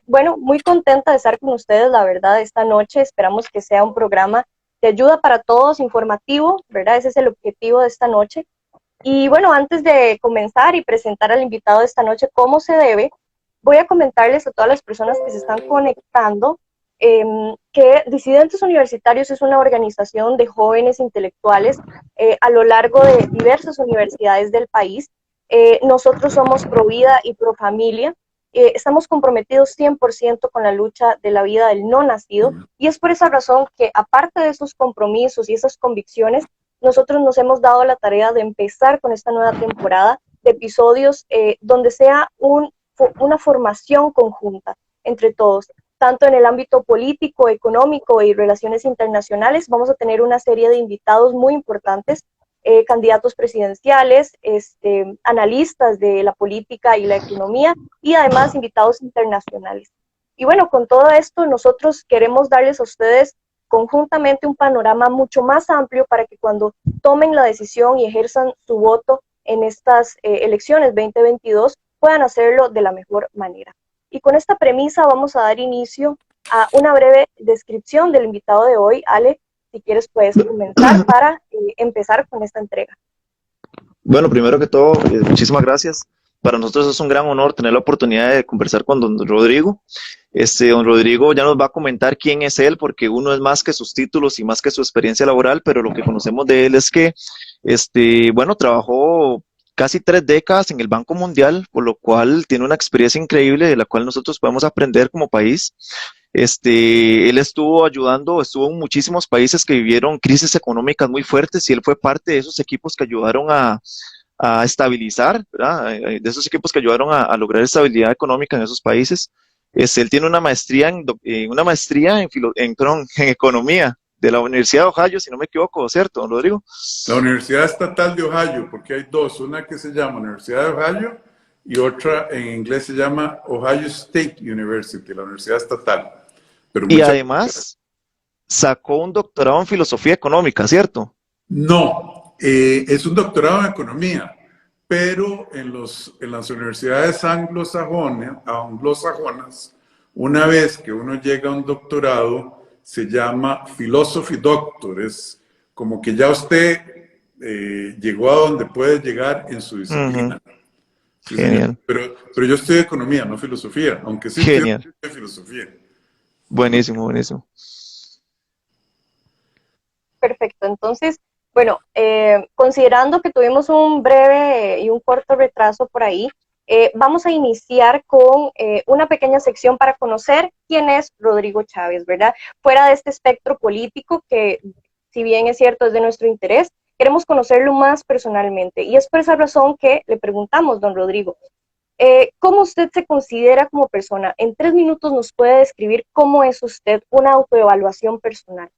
bueno, muy contenta de estar con ustedes, la verdad, esta noche. Esperamos que sea un programa de ayuda para todos, informativo, ¿verdad? Ese es el objetivo de esta noche. Y bueno, antes de comenzar y presentar al invitado de esta noche como se debe, voy a comentarles a todas las personas que se están conectando que Disidentes Universitarios es una organización de jóvenes intelectuales a lo largo de diversas universidades del país. Nosotros somos pro vida y pro familia. Estamos comprometidos 100% con la lucha de la vida del no nacido y es por esa razón que aparte de esos compromisos y esas convicciones, nosotros nos hemos dado la tarea de empezar con esta nueva temporada de episodios donde sea una formación conjunta entre todos, tanto en el ámbito político, económico y relaciones internacionales. Vamos a tener una serie de invitados muy importantes, candidatos presidenciales, analistas de la política y la economía y además invitados internacionales. Y bueno, con todo esto nosotros queremos darles a ustedes conjuntamente un panorama mucho más amplio para que cuando tomen la decisión y ejerzan su voto en estas elecciones 2022 puedan hacerlo de la mejor manera. Y con esta premisa vamos a dar inicio a una breve descripción del invitado de hoy. Ale, si quieres puedes comenzar para empezar con esta entrega. Bueno, primero que todo, muchísimas gracias. Para nosotros es un gran honor tener la oportunidad de conversar con don Rodrigo. Don Rodrigo ya nos va a comentar quién es él, porque uno es más que sus títulos y más que su experiencia laboral, pero lo que conocemos de él es que, bueno, trabajó casi 3 décadas en el Banco Mundial, por lo cual tiene una experiencia increíble de la cual nosotros podemos aprender como país. Él estuvo en muchísimos países que vivieron crisis económicas muy fuertes y él fue parte de esos equipos que ayudaron a estabilizar, ¿verdad? De esos equipos que ayudaron a lograr estabilidad económica en esos países. Él tiene una maestría en economía de la Universidad de Ohio, si no me equivoco, ¿cierto, don Rodrigo? La Universidad Estatal de Ohio, porque hay dos, una que se llama Universidad de Ohio y otra en inglés se llama Ohio State University, la Universidad Estatal. Pero Y además sacó un doctorado en filosofía económica, ¿cierto? No, es un doctorado en economía, pero en las universidades anglosajonas, una vez que uno llega a un doctorado, se llama Philosophy Doctor, es como que ya usted llegó a donde puede llegar en su disciplina. Sí, señor. Genial. Pero yo estudio economía, no filosofía, aunque sí estudio Genial. filosofía. Buenísimo, buenísimo. Perfecto, entonces, bueno, considerando que tuvimos un breve y un corto retraso por ahí, vamos a iniciar con una pequeña sección para conocer quién es Rodrigo Chávez, ¿verdad? Fuera de este espectro político que, si bien es cierto, es de nuestro interés, queremos conocerlo más personalmente. Y es por esa razón que le preguntamos, don Rodrigo, ¿cómo usted se considera como persona? En 3 minutos nos puede describir cómo es usted, una autoevaluación personal.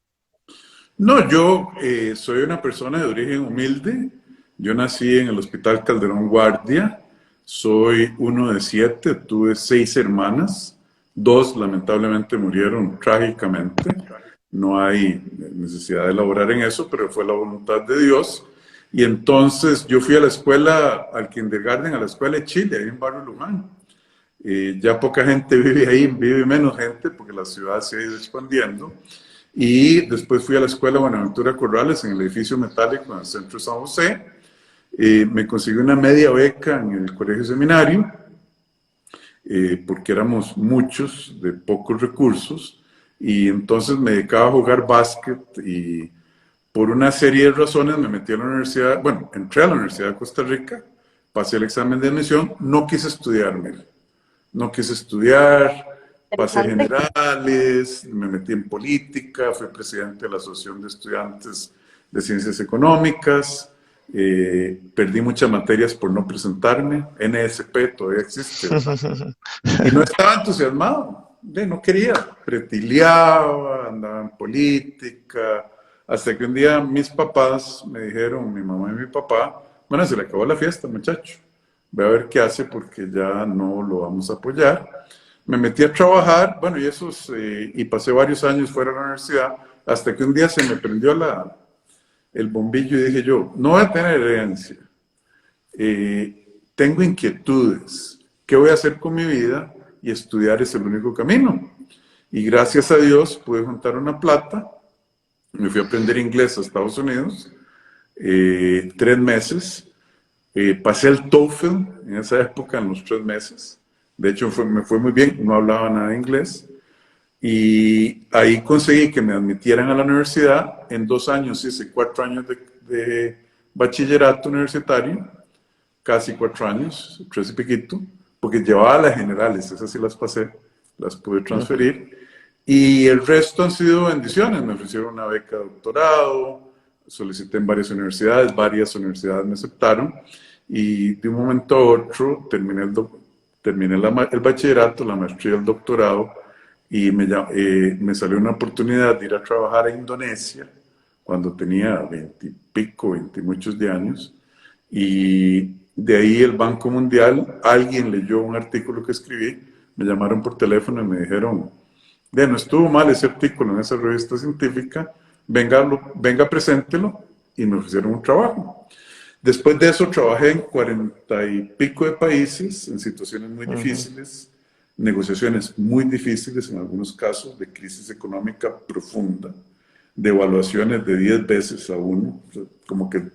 No, yo soy una persona de origen humilde. Yo nací en el Hospital Calderón Guardia. Soy uno de 7. Tuve 6 hermanas. 2 lamentablemente murieron trágicamente. No hay necesidad de elaborar en eso, pero fue la voluntad de Dios. Y entonces yo fui a la escuela, al kindergarten, a la escuela de Chile, ahí en Barrio Luján. Ya poca gente vive ahí, vive menos gente porque la ciudad se ha ido expandiendo. Y después fui a la escuela Buenaventura Corrales en el edificio metálico en el centro de San José. Me conseguí una media beca en el colegio seminario, porque éramos muchos de pocos recursos. Y entonces me dedicaba a jugar básquet y por una serie de razones me metí a la universidad, bueno, entré a la Universidad de Costa Rica, pasé el examen de admisión, no quise estudiarme. No quise estudiar, pasé generales, me metí en política, fui presidente de la Asociación de Estudiantes de Ciencias Económicas, perdí muchas materias por no presentarme, NSP todavía existe, y no estaba entusiasmado, no quería, pretiliaba, andaba en política, hasta que un día mis papás me dijeron, mi mamá y mi papá, bueno, se le acabó la fiesta, muchacho. Ve a ver qué hace porque ya no lo vamos a apoyar. Me metí a trabajar, bueno, y pasé varios años fuera de la universidad, hasta que un día se me prendió el bombillo y dije yo, no voy a tener herencia, tengo inquietudes, ¿qué voy a hacer con mi vida? y estudiar es el único camino. Y gracias a Dios pude juntar una plata, me fui a aprender inglés a Estados Unidos, 3 meses, pasé el TOEFL en esa época, en los 3 meses, de hecho me fue muy bien, no hablaba nada de inglés, y ahí conseguí que me admitieran a la universidad. En 2 años hice 4 años de bachillerato universitario, casi 4 años, 3 y piquito, porque llevaba las generales, esas sí las pasé, las pude transferir, y el resto han sido bendiciones. Me ofrecieron una beca de doctorado, solicité en varias universidades me aceptaron, y de un momento a otro terminé el bachillerato, la maestría, el doctorado, y me salió una oportunidad de ir a trabajar a Indonesia cuando tenía 20 y pico, 20 y muchos de años, y de ahí el Banco Mundial, alguien leyó un artículo que escribí, me llamaron por teléfono y me dijeron, no estuvo mal ese artículo en esa revista científica, venga, preséntelo, y me ofrecieron un trabajo. Después de eso trabajé en 40 y pico de países, en situaciones muy difíciles, negociaciones muy difíciles en algunos casos, de crisis económica profunda, de evaluaciones de 10 veces a 1, como que el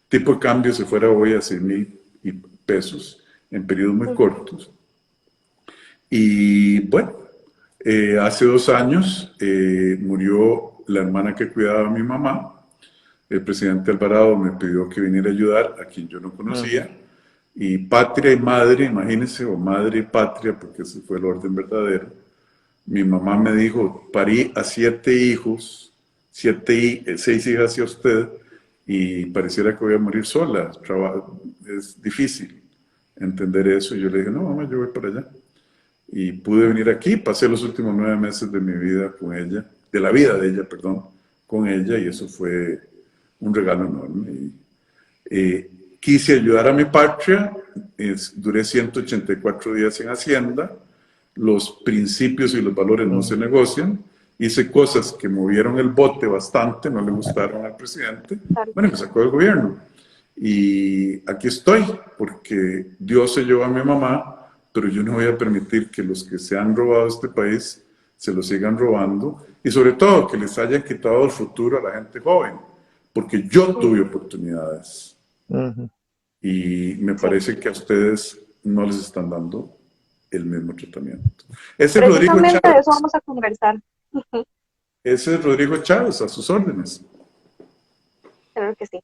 tipo de cambio se fuera hoy a 100,000 pesos en periodos muy cortos. Y bueno, hace 2 años murió la hermana que cuidaba a mi mamá. El presidente Alvarado me pidió que viniera a ayudar a quien yo no conocía. Y patria y madre, imagínense, o madre y patria, porque ese fue el orden verdadero. Mi mamá me dijo, parí a 7 hijos, 6 hijas y a usted, y pareciera que voy a morir sola. Es difícil entender eso. Y yo le dije, no, mamá, yo voy para allá. Y pude venir aquí, pasé los últimos 9 meses de mi vida con ella, de la vida de ella, perdón, con ella, y eso fue un regalo enorme. Quise ayudar a mi patria, duré 184 días en Hacienda, los principios y los valores no se negocian, hice cosas que movieron el bote bastante, no le gustaron al presidente, bueno, me sacó del gobierno. Y aquí estoy, porque Dios se llevó a mi mamá, pero yo no voy a permitir que los que se han robado este país se lo sigan robando, y sobre todo que les hayan quitado el futuro a la gente joven, porque yo tuve oportunidades. Y me parece que a ustedes no les están dando el mismo tratamiento. Ese es Rodrigo Chávez. De eso vamos a conversar. Ese es Rodrigo Chávez, a sus órdenes. Claro que sí.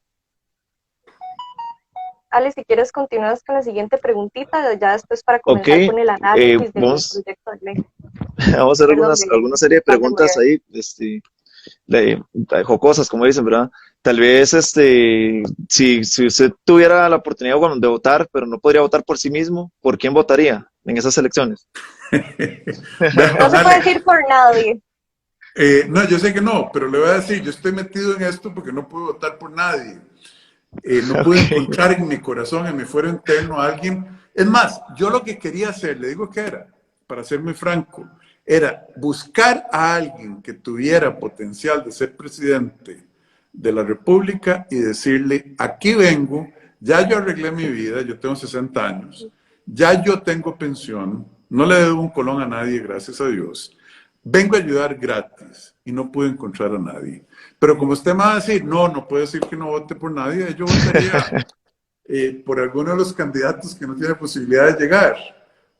Ale, si quieres continuar con la siguiente preguntita, ya después para comenzar con el análisis del proyecto de ley. Vamos a hacer alguna serie de preguntas ahí, jocosas, como dicen, ¿verdad? Tal vez, si usted tuviera la oportunidad de votar, pero no podría votar por sí mismo, ¿por quién votaría en esas elecciones? No se puede decir por nadie. No, yo sé que no, pero le voy a decir, yo estoy metido en esto porque no puedo votar por nadie. No pude encontrar en mi corazón, en mi fuero interno, a alguien. Es más, yo lo que quería hacer, le digo que era, para ser muy franco, era buscar a alguien que tuviera potencial de ser presidente de la República y decirle, aquí vengo, ya yo arreglé mi vida, yo tengo 60 años, ya yo tengo pensión, no le debo un colón a nadie, gracias a Dios, vengo a ayudar gratis, y no pude encontrar a nadie. Pero como usted me va a decir, no puede decir que no vote por nadie, yo votaría por alguno de los candidatos que no tiene posibilidad de llegar,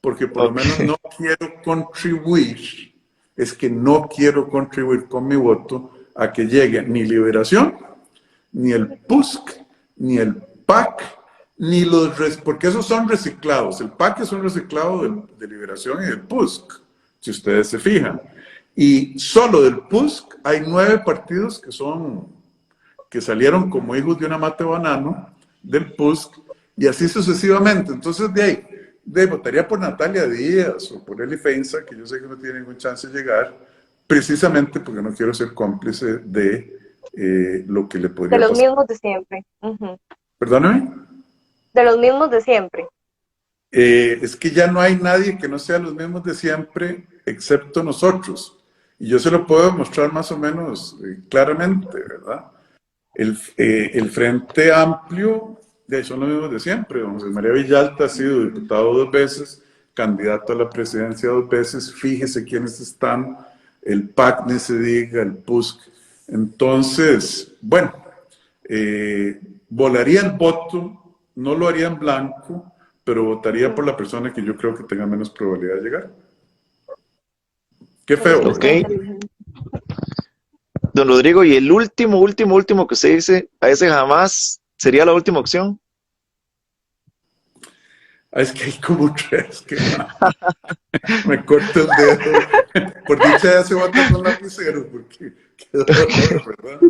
porque por lo menos no quiero contribuir, es que no quiero contribuir con mi voto a que llegue ni Liberación, ni el PUSC, ni el PAC, ni porque esos son reciclados. El PAC es un reciclado de Liberación y del PUSC, si ustedes se fijan. Y solo del PUSC hay 9 partidos que salieron como hijos de una mata de banano del PUSC, y así sucesivamente. Entonces votaría por Natalia Díaz o por Eli Feinza, que yo sé que no tiene ningún chance de llegar, precisamente porque no quiero ser cómplice de lo que le podría pasar. De los mismos de siempre. ¿Perdóname? De los mismos de siempre. Es que ya no hay nadie que no sea los mismos de siempre, excepto nosotros. Y yo se lo puedo demostrar más o menos claramente, ¿verdad? El Frente Amplio, son los mismos de siempre. Don José María Villalta ha sido diputado 2 veces, candidato a la presidencia 2 veces, fíjese quiénes están, el PAC ni se diga, el PUSC. Entonces, bueno, volaría el voto, no lo haría en blanco, pero votaría por la persona que yo creo que tenga menos probabilidad de llegar. Qué feo. Ok. Don Rodrigo, y el último que usted dice, a ese jamás sería la última opción. Es que hay como tres que me corto el dedo. Por dicha ya se vota con lapicero, porque qué dolor, ¿verdad?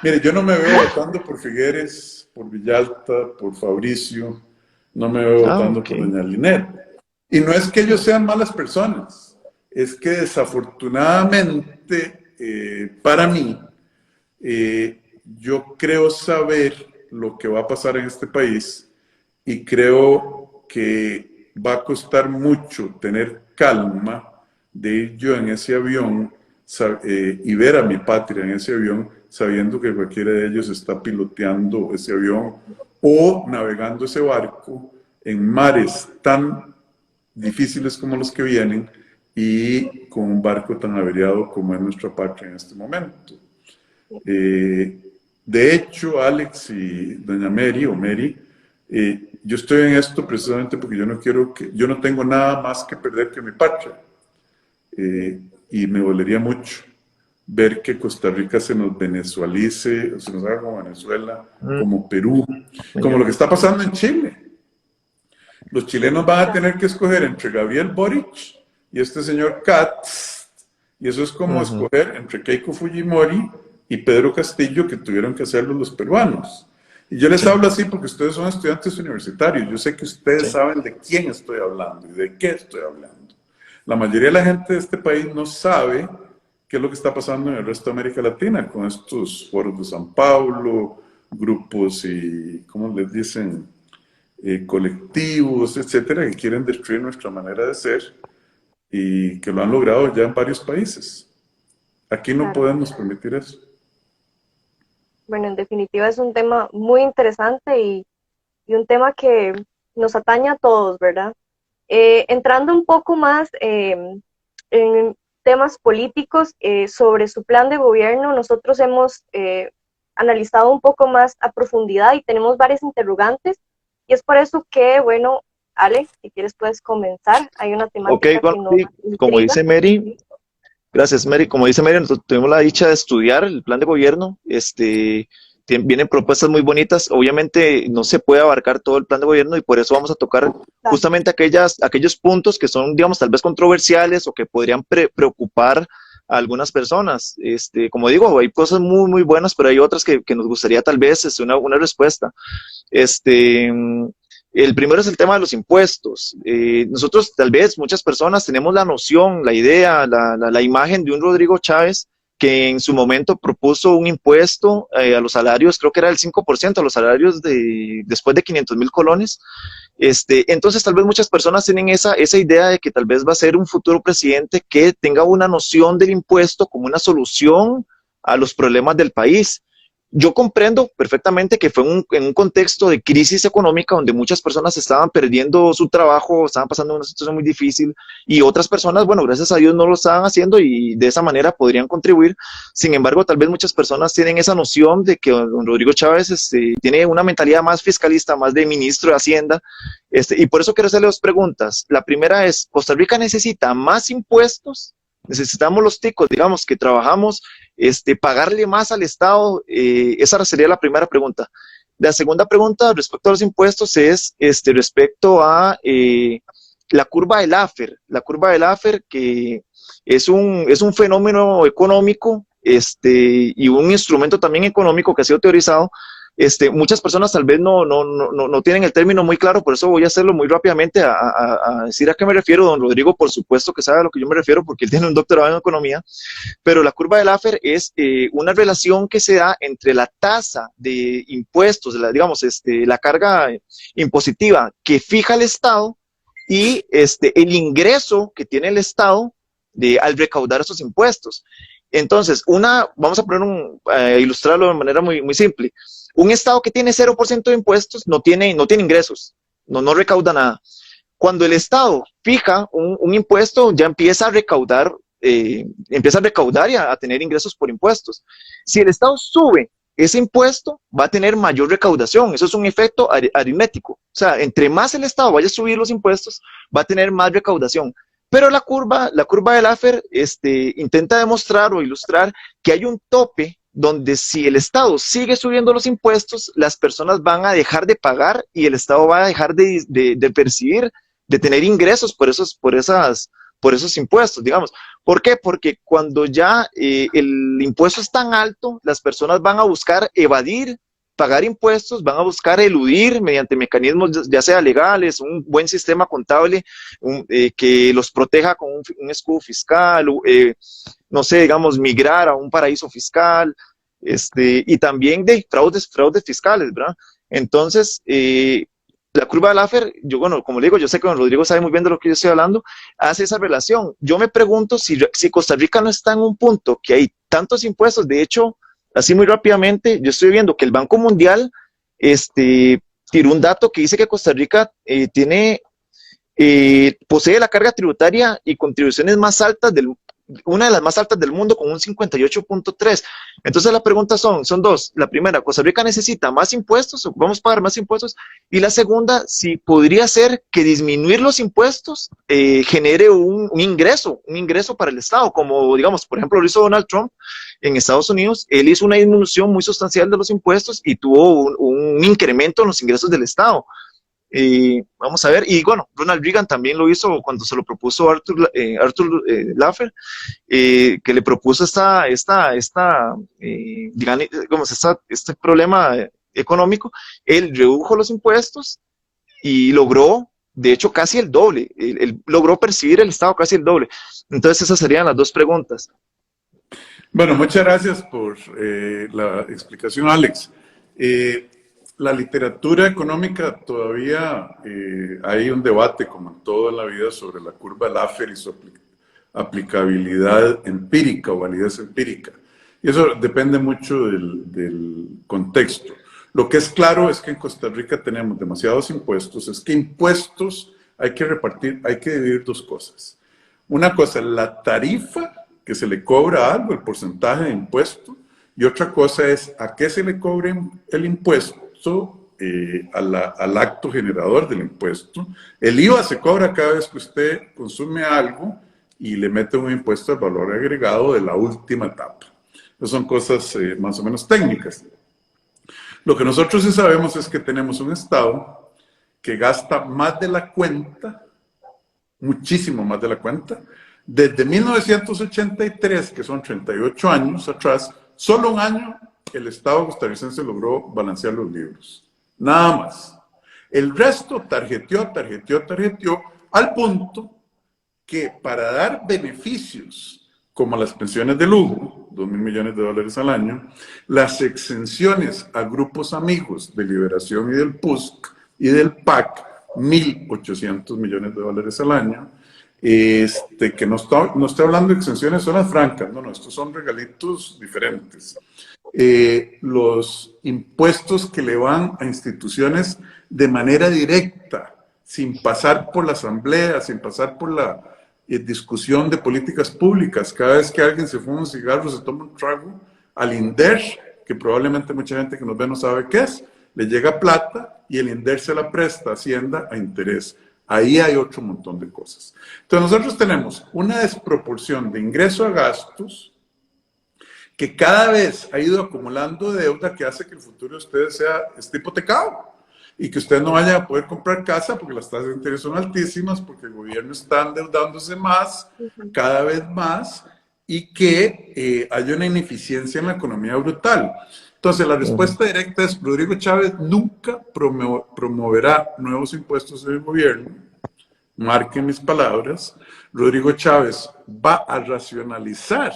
Mire, yo no me veo votando por Figueres, por Villalta, por Fabricio, no me veo votando por doña Linet. Y no es que ellos sean malas personas, es que desafortunadamente para mí, yo creo saber lo que va a pasar en este país y creo que va a costar mucho tener calma de ir yo en ese avión y ver a mi patria en ese avión, sabiendo que cualquiera de ellos está piloteando ese avión o navegando ese barco en mares tan difíciles como los que vienen y con un barco tan averiado como es nuestra patria en este momento. De hecho, Alex y doña Mary, o Mary, yo estoy en esto precisamente porque yo no tengo nada más que perder que mi patria. Y me dolería mucho ver que Costa Rica se nos venezualice, o se nos haga como Venezuela, como Perú, como lo que está pasando en Chile. Los chilenos van a tener que escoger entre Gabriel Boric y este señor Katz, y eso es como escoger entre Keiko Fujimori y Pedro Castillo, que tuvieron que hacerlo los peruanos. Y yo les hablo así porque ustedes son estudiantes universitarios, yo sé que ustedes saben de quién estoy hablando y de qué estoy hablando. La mayoría de la gente de este país no sabe qué es lo que está pasando en el resto de América Latina con estos foros de San Pablo, grupos y, ¿cómo les dicen?, colectivos, etcétera, que quieren destruir nuestra manera de ser y que lo han logrado ya en varios países. Aquí no podemos permitir eso. Bueno, en definitiva es un tema muy interesante y un tema que nos atañe a todos, ¿verdad? Entrando un poco más en temas políticos, sobre su plan de gobierno, nosotros hemos analizado un poco más a profundidad y tenemos varias interrogantes, y es por eso que, bueno, Ale, si quieres puedes comenzar. Hay una temática que nos intriga. Como dice Mary, gracias Mary, como dice Mary, nosotros tuvimos la dicha de estudiar el plan de gobierno, vienen propuestas muy bonitas, obviamente no se puede abarcar todo el plan de gobierno y por eso vamos a tocar justamente aquellos puntos que son, digamos, tal vez controversiales o que podrían preocupar a algunas personas. Como digo, hay cosas muy, muy buenas, pero hay otras que nos gustaría tal vez una respuesta. El primero es el tema de los impuestos. Nosotros, tal vez, muchas personas tenemos la noción, la idea, la imagen de un Rodrigo Chávez que en su momento propuso un impuesto a los salarios, creo que era el 5% a los salarios después de 500,000 colones. Entonces, tal vez muchas personas tienen esa idea de que tal vez va a ser un futuro presidente que tenga una noción del impuesto como una solución a los problemas del país. Yo comprendo perfectamente que fue en un contexto de crisis económica donde muchas personas estaban perdiendo su trabajo, estaban pasando una situación muy difícil y otras personas, bueno, gracias a Dios no lo estaban haciendo y de esa manera podrían contribuir. Sin embargo, tal vez muchas personas tienen esa noción de que don Rodrigo Chávez tiene una mentalidad más fiscalista, más de ministro de Hacienda, y por eso quiero hacerle dos preguntas. La primera es, ¿Costa Rica necesita más impuestos? ¿Necesitamos los ticos, digamos, que trabajamos, pagarle más al Estado? Esa sería la primera pregunta. La segunda pregunta respecto a los impuestos es respecto a la curva del Laffer. La curva del Laffer, que es un fenómeno económico y un instrumento también económico que ha sido teorizado. Muchas personas tal vez no tienen el término muy claro, por eso voy a hacerlo muy rápidamente a decir a qué me refiero. Don Rodrigo, por supuesto que sabe a lo que yo me refiero porque él tiene un doctorado en economía, pero la curva de Laffer es una relación que se da entre la tasa de impuestos, la carga impositiva que fija el Estado y el ingreso que tiene el Estado al recaudar esos impuestos. Entonces, vamos a ilustrarlo de manera muy, muy simple. Un Estado que tiene 0% de impuestos no tiene ingresos, no recauda nada. Cuando el Estado fija un impuesto, ya empieza a recaudar y a tener ingresos por impuestos. Si el Estado sube ese impuesto, va a tener mayor recaudación. Eso es un efecto aritmético. O sea, entre más el Estado vaya a subir los impuestos, va a tener más recaudación. Pero la curva de Laffer intenta demostrar o ilustrar que hay un tope donde si el Estado sigue subiendo los impuestos, las personas van a dejar de pagar y el Estado va a dejar de percibir, de tener ingresos por esos impuestos, digamos. ¿Por qué? Porque cuando ya el impuesto es tan alto, las personas van a buscar evadir pagar impuestos, van a buscar eludir mediante mecanismos ya sea legales, un buen sistema contable que los proteja con un escudo fiscal, no sé, digamos, migrar a un paraíso fiscal, y también de fraudes fiscales, ¿verdad? Entonces, la curva de Laffer, yo, bueno, como le digo, yo sé que don Rodrigo sabe muy bien de lo que yo estoy hablando, hace esa relación. Yo me pregunto si Costa Rica no está en un punto que hay tantos impuestos, de hecho, así muy rápidamente, yo estoy viendo que el Banco Mundial tiró un dato que dice que Costa Rica posee la carga tributaria y contribuciones más altas una de las más altas del mundo con un 58.3. Entonces la pregunta son dos. La primera, ¿Costa Rica necesita más impuestos o vamos a pagar más impuestos? Y la segunda, si podría ser que disminuir los impuestos genere un ingreso para el Estado, como digamos, por ejemplo, lo hizo Donald Trump en Estados Unidos. Él hizo una disminución muy sustancial de los impuestos y tuvo un incremento en los ingresos del Estado. Vamos a ver, y bueno, Ronald Reagan también lo hizo cuando se lo propuso Arthur Laffer, que le propuso este problema económico. Él redujo los impuestos y logró, de hecho, casi el doble. Él logró percibir el Estado casi el doble. Entonces, esas serían las dos preguntas. Bueno, muchas gracias por la explicación, Alex. La literatura económica todavía hay un debate, como en toda la vida, sobre la curva de Laffer y su aplicabilidad empírica o validez empírica. Y eso depende mucho del contexto. Lo que es claro es que en Costa Rica tenemos demasiados impuestos. Es que impuestos hay que repartir, hay que dividir dos cosas. Una cosa es la tarifa que se le cobra a algo, el porcentaje de impuesto, y otra cosa es a qué se le cobre el impuesto al acto generador del impuesto. El IVA se cobra cada vez que usted consume algo y le mete un impuesto al valor agregado de la última etapa. Esas son cosas más o menos técnicas. Lo que nosotros sí sabemos es que tenemos un Estado que gasta más de la cuenta, muchísimo más de la cuenta. Desde 1983, que son 38 años atrás, solo un año el Estado costarricense logró balancear los libros. Nada más. El resto tarjeteó, al punto que para dar beneficios, como las pensiones de lujo, $2.000 millones al año, las exenciones a grupos amigos de Liberación y del PUSC y del PAC, $1.800 millones al año, que no estoy hablando de exenciones zonas francas, no, estos son regalitos diferentes. Los impuestos que le van a instituciones de manera directa, sin pasar por la asamblea, sin pasar por la discusión de políticas públicas. Cada vez que alguien se fuma un cigarro, se toma un trago, al INDER, que probablemente mucha gente que nos ve no sabe qué es, le llega plata y el INDER se la presta a Hacienda a interés. Ahí hay otro montón de cosas. Entonces nosotros tenemos una desproporción de ingreso a gastos que cada vez ha ido acumulando deuda que hace que el futuro de ustedes esté hipotecado y que ustedes no vayan a poder comprar casa porque las tasas de interés son altísimas, porque el gobierno está endeudándose más, cada vez más, y que haya una ineficiencia en la economía brutal. Entonces, la respuesta directa es: Rodrigo Chávez nunca promoverá nuevos impuestos en el gobierno. Marquen mis palabras. Rodrigo Chávez va a racionalizar,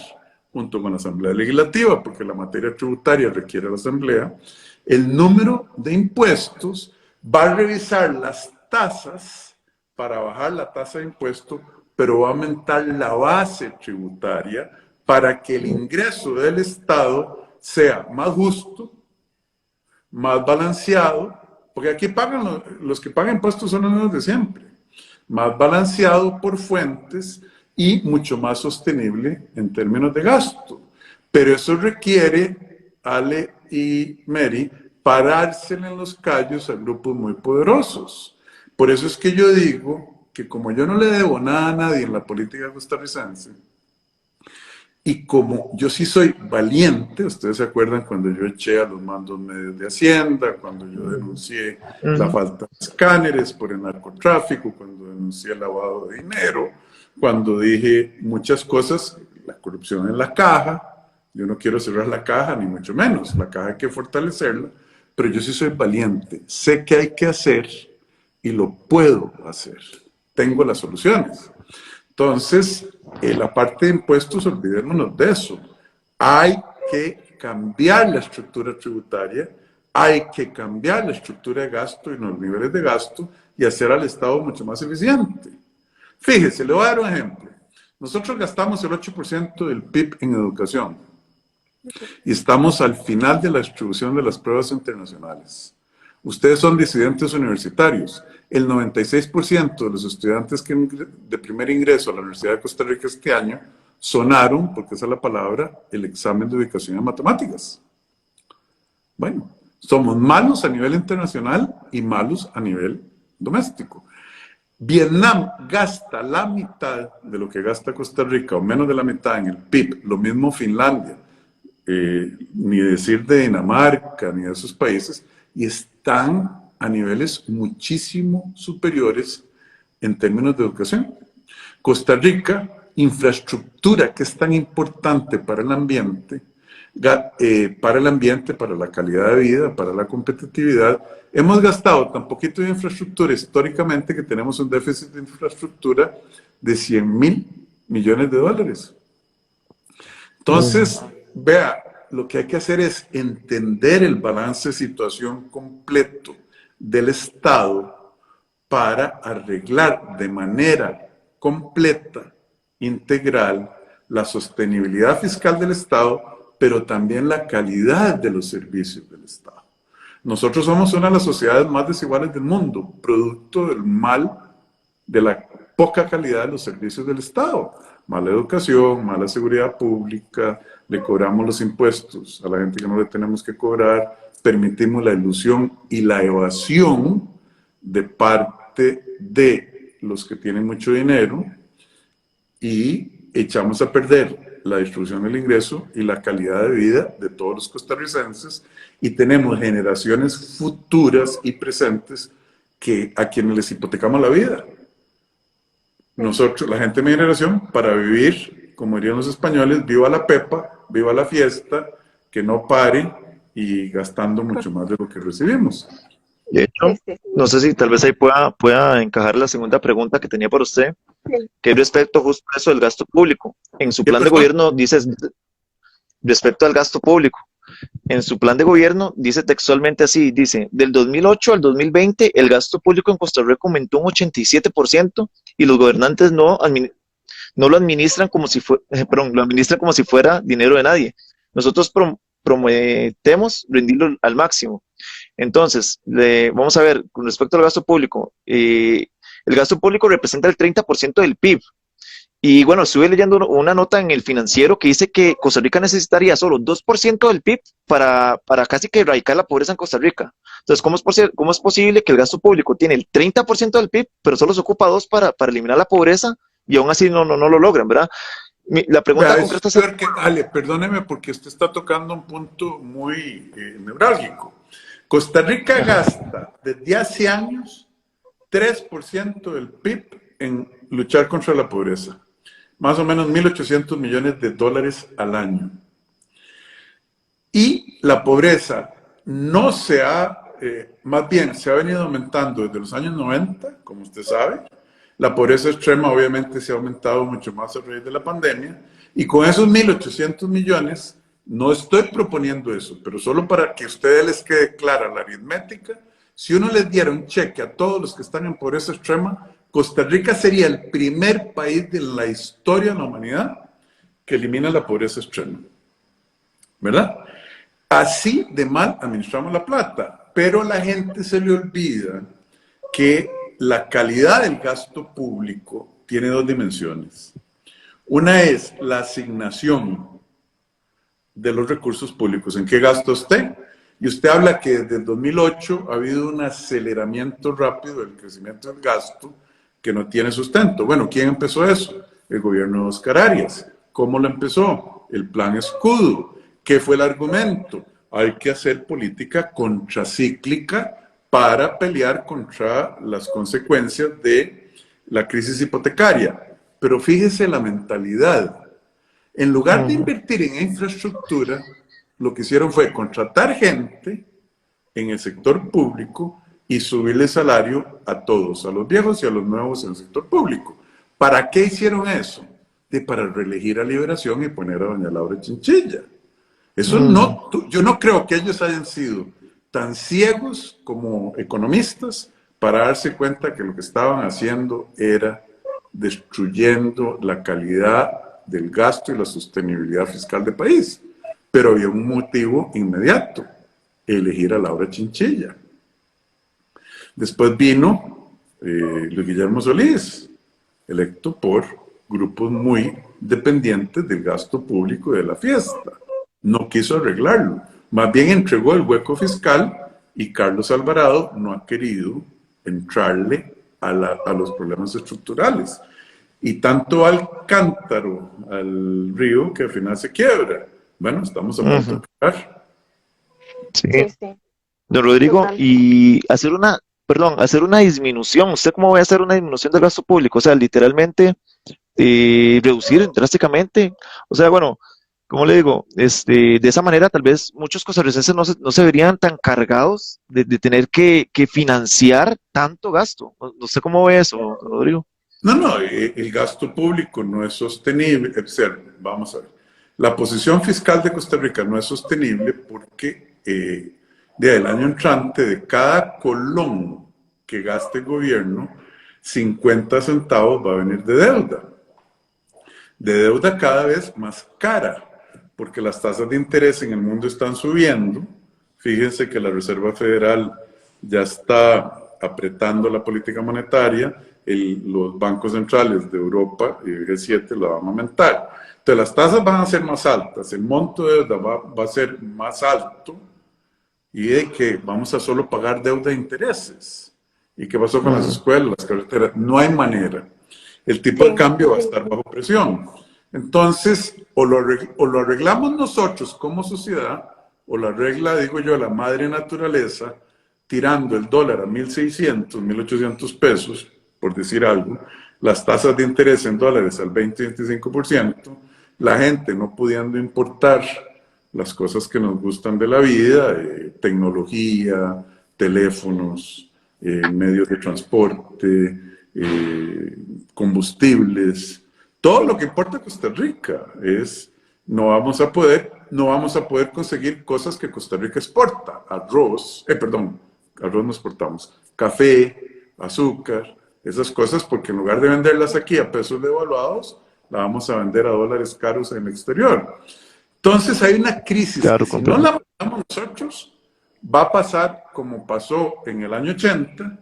junto con la Asamblea Legislativa, porque la materia tributaria requiere la Asamblea, el número de impuestos, va a revisar las tasas para bajar la tasa de impuesto, pero va a aumentar la base tributaria para que el ingreso del Estado sea más justo, más balanceado, porque aquí pagan los que pagan impuestos son los mismos de siempre. más balanceado por fuentes y mucho más sostenible en términos de gasto. Pero eso requiere, Ale y Mary, parársele en los callos a grupos muy poderosos. Por eso es que yo digo que como yo no le debo nada a nadie en la política costarricense, y como yo sí soy valiente, ustedes se acuerdan cuando yo eché a los mandos medios de Hacienda, cuando yo denuncié la falta de escáneres por el narcotráfico, cuando denuncié el lavado de dinero, cuando dije muchas cosas, la corrupción en la caja, yo no quiero cerrar la caja, ni mucho menos, la caja hay que fortalecerla, pero yo sí soy valiente, sé qué hay que hacer y lo puedo hacer, tengo las soluciones. Entonces, la parte de impuestos, olvidémonos de eso. Hay que cambiar la estructura tributaria, hay que cambiar la estructura de gasto y los niveles de gasto y hacer al Estado mucho más eficiente. Fíjese, le voy a dar un ejemplo. Nosotros gastamos el 8% del PIB en educación y estamos al final de la distribución de las pruebas internacionales. Ustedes son disidentes universitarios. El 96% de los estudiantes de primer ingreso a la Universidad de Costa Rica este año sonaron, porque esa es la palabra, el examen de ubicación en matemáticas. Bueno, somos malos a nivel internacional y malos a nivel doméstico. Vietnam gasta la mitad de lo que gasta Costa Rica, o menos de la mitad en el PIB, lo mismo Finlandia, ni decir de Dinamarca, ni de esos países, y están a niveles muchísimo superiores en términos de educación. Costa Rica, infraestructura que es tan importante para el ambiente, para la calidad de vida, para la competitividad, hemos gastado tan poquito de infraestructura históricamente que tenemos un déficit de infraestructura de 100.000 millones de dólares. Entonces, vea, lo que hay que hacer es entender el balance de situación completo del Estado para arreglar de manera completa, integral, la sostenibilidad fiscal del Estado, pero también la calidad de los servicios del Estado. Nosotros somos una de las sociedades más desiguales del mundo, producto del mal, de la poca calidad de los servicios del Estado. Mala educación, mala seguridad pública, le cobramos los impuestos a la gente que no le tenemos que cobrar, permitimos la ilusión y la evasión de parte de los que tienen mucho dinero y echamos a perder la distribución del ingreso y la calidad de vida de todos los costarricenses y tenemos generaciones futuras y presentes a quienes les hipotecamos la vida. Nosotros, la gente de mi generación, para vivir, como dirían los españoles, viva la pepa, viva la fiesta, que no pare y gastando mucho más de lo que recibimos. De hecho, no sé si tal vez ahí pueda encajar la segunda pregunta que tenía para usted, que es respecto justo a eso del gasto público. En su plan de gobierno dice, respecto al gasto público, en su plan de gobierno dice textualmente así, dice, del 2008 al 2020 el gasto público en Costa Rica aumentó un 87% y los gobernantes no lo administran como si lo administran como si fuera dinero de nadie. Nosotros prometemos rendirlo al máximo. Entonces, vamos a ver, con respecto al gasto público, el gasto público representa el 30% del PIB. Y bueno, estuve leyendo una nota en El Financiero que dice que Costa Rica necesitaría solo 2% del PIB para casi que erradicar la pobreza en Costa Rica. Entonces, ¿cómo es posible que el gasto público tiene el 30% del PIB, pero solo se ocupa 2% para eliminar la pobreza y aún así no lo logran, ¿verdad? La pregunta concreta es... Ale, perdóneme porque usted está tocando un punto muy neurálgico. Costa Rica gasta desde hace años 3% del PIB en luchar contra la pobreza. Más o menos 1.800 millones de dólares al año. Y la pobreza no se ha, más bien se ha venido aumentando desde los años 90, como usted sabe. La pobreza extrema obviamente se ha aumentado mucho más a raíz de la pandemia. Y con esos 1.800 millones, no estoy proponiendo eso, pero solo para que a ustedes les quede clara la aritmética, si uno les diera un cheque a todos los que están en pobreza extrema, Costa Rica sería el primer país de la historia de la humanidad que elimina la pobreza extrema. ¿Verdad? Así de mal administramos la plata, pero a la gente se le olvida que la calidad del gasto público tiene dos dimensiones. Una es la asignación de los recursos públicos. ¿En qué gasta usted? Y usted habla que desde el 2008 ha habido un aceleramiento rápido del crecimiento del gasto que no tiene sustento. Bueno, ¿quién empezó eso? El gobierno de Oscar Arias. ¿Cómo lo empezó? El plan Escudo. ¿Qué fue el argumento? Hay que hacer política contracíclica para pelear contra las consecuencias de la crisis hipotecaria. Pero fíjese la mentalidad. En lugar de invertir en infraestructura, lo que hicieron fue contratar gente en el sector público y subirle salario a todos, a los viejos y a los nuevos en el sector público. ¿Para qué hicieron eso? Para reelegir a Liberación y poner a doña Laura Chinchilla. Eso no, yo no creo que ellos hayan sido tan ciegos como economistas para darse cuenta que lo que estaban haciendo era destruyendo la calidad del gasto y la sostenibilidad fiscal del país. Pero había un motivo inmediato: elegir a Laura Chinchilla. Después vino Luis Guillermo Solís, electo por grupos muy dependientes del gasto público y de la fiesta. No quiso arreglarlo, más bien entregó el hueco fiscal, y Carlos Alvarado no ha querido entrarle a los problemas estructurales. Y tanto al cántaro, al río, que al final se quiebra. Bueno, estamos a punto de quebrar. Sí. Sí. Don Rodrigo, Total. y hacer una disminución. ¿Usted cómo va a hacer una disminución del gasto público? O sea, literalmente reducir drásticamente. O sea, bueno, ¿cómo le digo? De esa manera tal vez muchos costarricenses no se verían tan cargados de tener que financiar tanto gasto. No sé cómo ve eso, don Rodrigo. No, el gasto público no es sostenible. Observen, vamos a ver. La posición fiscal de Costa Rica no es sostenible porque del año entrante, de cada colón que gaste el gobierno, 50 centavos va a venir de deuda. De deuda cada vez más cara, porque las tasas de interés en el mundo están subiendo. Fíjense que la Reserva Federal ya está apretando la política monetaria. Los bancos centrales de Europa y el G7 la van a aumentar. Entonces las tasas van a ser más altas, el monto de deuda va a ser más alto, y de que vamos a solo pagar deuda de intereses. ¿Y qué pasó con las escuelas, las carreteras? No hay manera. El tipo de cambio va a estar bajo presión. Entonces, o lo arreglamos nosotros como sociedad, o lo arregla, digo yo, la madre naturaleza, tirando el dólar a 1.600, 1.800 pesos, por decir algo, las tasas de interés en dólares al 20-25%, la gente no pudiendo importar las cosas que nos gustan de la vida, tecnología, teléfonos, medios de transporte, combustibles, todo lo que importa a Costa Rica no vamos a poder conseguir cosas que Costa Rica exporta. Arroz no exportamos, café, azúcar, esas cosas, porque en lugar de venderlas aquí a pesos devaluados, la vamos a vender a dólares caros en el exterior. Entonces hay una crisis que si no la manejamos nosotros, va a pasar como pasó en el año 80,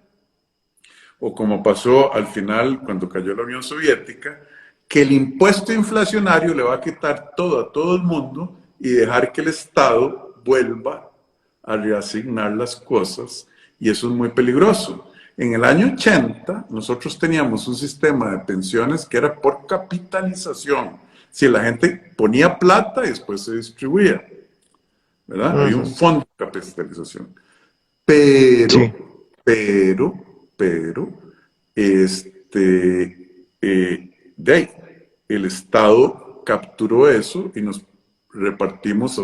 o como pasó al final cuando cayó la Unión Soviética, que el impuesto inflacionario le va a quitar todo a todo el mundo y dejar que el Estado vuelva a reasignar las cosas, y eso es muy peligroso. En el año 80 nosotros teníamos un sistema de pensiones que era por capitalización. Si la gente ponía plata y después se distribuía, ¿verdad? Había un fondo de capitalización. Pero, de ahí, el Estado capturó eso y nos repartimos,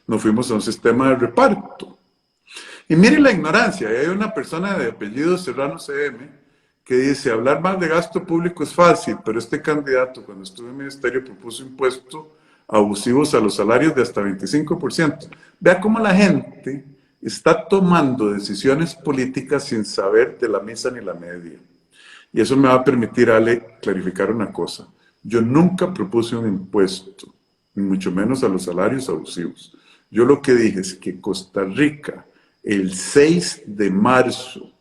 nos fuimos a un sistema de reparto. Y miren la ignorancia, hay una persona de apellido Serrano CM que dice: hablar mal de gasto público es fácil, pero este candidato cuando estuvo en el ministerio propuso impuestos abusivos a los salarios de hasta 25%. Vea cómo la gente está tomando decisiones políticas sin saber de la misa ni la media. Y eso me va a permitir, Ale, clarificar una cosa. Yo nunca propuse un impuesto, ni mucho menos a los salarios abusivos. Yo lo que dije es que Costa Rica, el 6 de marzo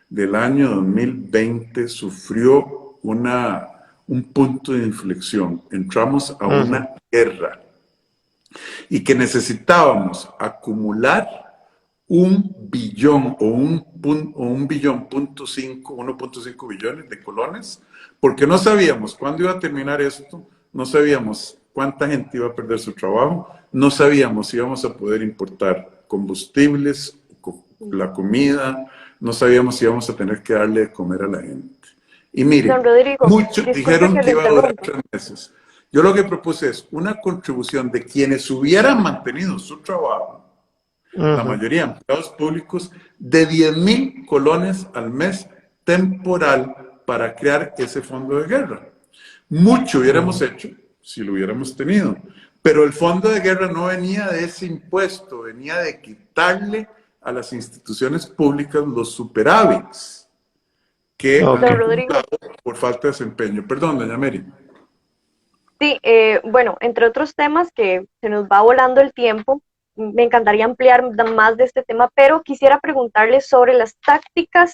del año 2020 sufrió un punto de inflexión. Entramos a una guerra y que necesitábamos acumular 1 billón o 1.5 billones de colones, porque no sabíamos cuándo iba a terminar esto, no sabíamos cuánta gente iba a perder su trabajo, no sabíamos si íbamos a poder importar combustibles, la comida, no sabíamos si íbamos a tener que darle de comer a la gente. Y mire, Don Rodrigo, muchos disculpe dijeron que que le iba a durar interrumpa. 3 meses. Yo lo que propuse es una contribución de quienes hubieran mantenido su trabajo, la mayoría empleados públicos, de 10.000 colones al mes temporal para crear ese fondo de guerra. Mucho hubiéramos hecho si lo hubiéramos tenido, pero el fondo de guerra no venía de ese impuesto, venía de quitarle a las instituciones públicas los superávits que han acumulado por falta de desempeño. Perdón, doña Mary. Sí, bueno, entre otros temas que se nos va volando el tiempo, me encantaría ampliar más de este tema, pero quisiera preguntarle sobre las tácticas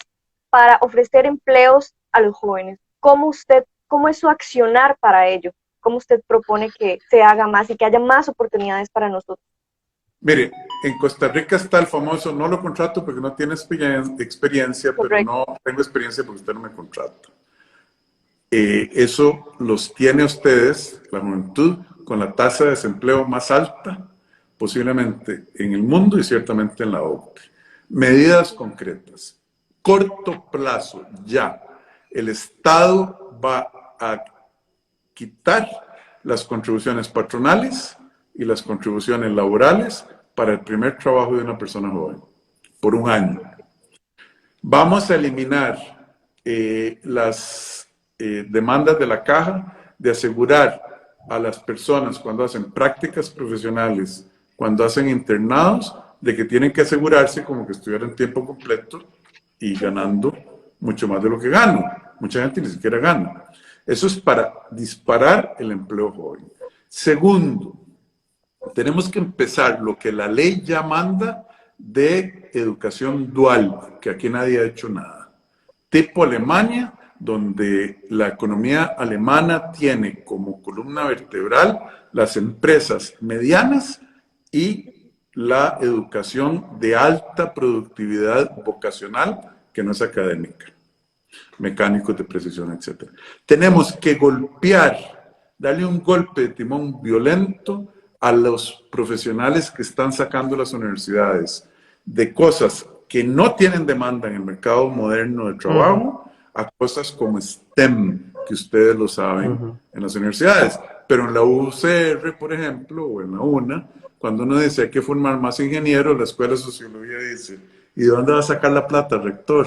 para ofrecer empleos a los jóvenes. ¿Cómo es su accionar para ello? ¿Cómo usted propone que se haga más y que haya más oportunidades para nosotros? Mire, en Costa Rica está el famoso, no lo contrato porque no tiene experiencia, pero no tengo experiencia porque usted no me contrata. Eso los tiene ustedes, la juventud, con la tasa de desempleo más alta, posiblemente en el mundo y ciertamente en la OCDE. Medidas concretas. Corto plazo, ya. El Estado va a quitar las contribuciones patronales y las contribuciones laborales para el primer trabajo de una persona joven, por 1 año. Vamos a eliminar las demandas de la caja de asegurar a las personas cuando hacen prácticas profesionales, cuando hacen internados, de que tienen que asegurarse como que estuvieran en tiempo completo y ganando mucho más de lo que gano. Mucha gente ni siquiera gana. Eso es para disparar el empleo joven. Segundo, tenemos que empezar lo que la ley ya manda de educación dual, que aquí nadie ha hecho nada. Tipo Alemania, donde la economía alemana tiene como columna vertebral las empresas medianas y la educación de alta productividad vocacional, que no es académica, mecánicos de precisión, etc. Tenemos que darle un golpe de timón violento a los profesionales que están sacando las universidades de cosas que no tienen demanda en el mercado moderno de trabajo, a cosas como STEM, que ustedes lo saben en las universidades. Pero en la UCR, por ejemplo, o en la UNA, cuando uno dice hay que formar más ingenieros, la Escuela de Sociología dice, ¿y de dónde va a sacar la plata, rector?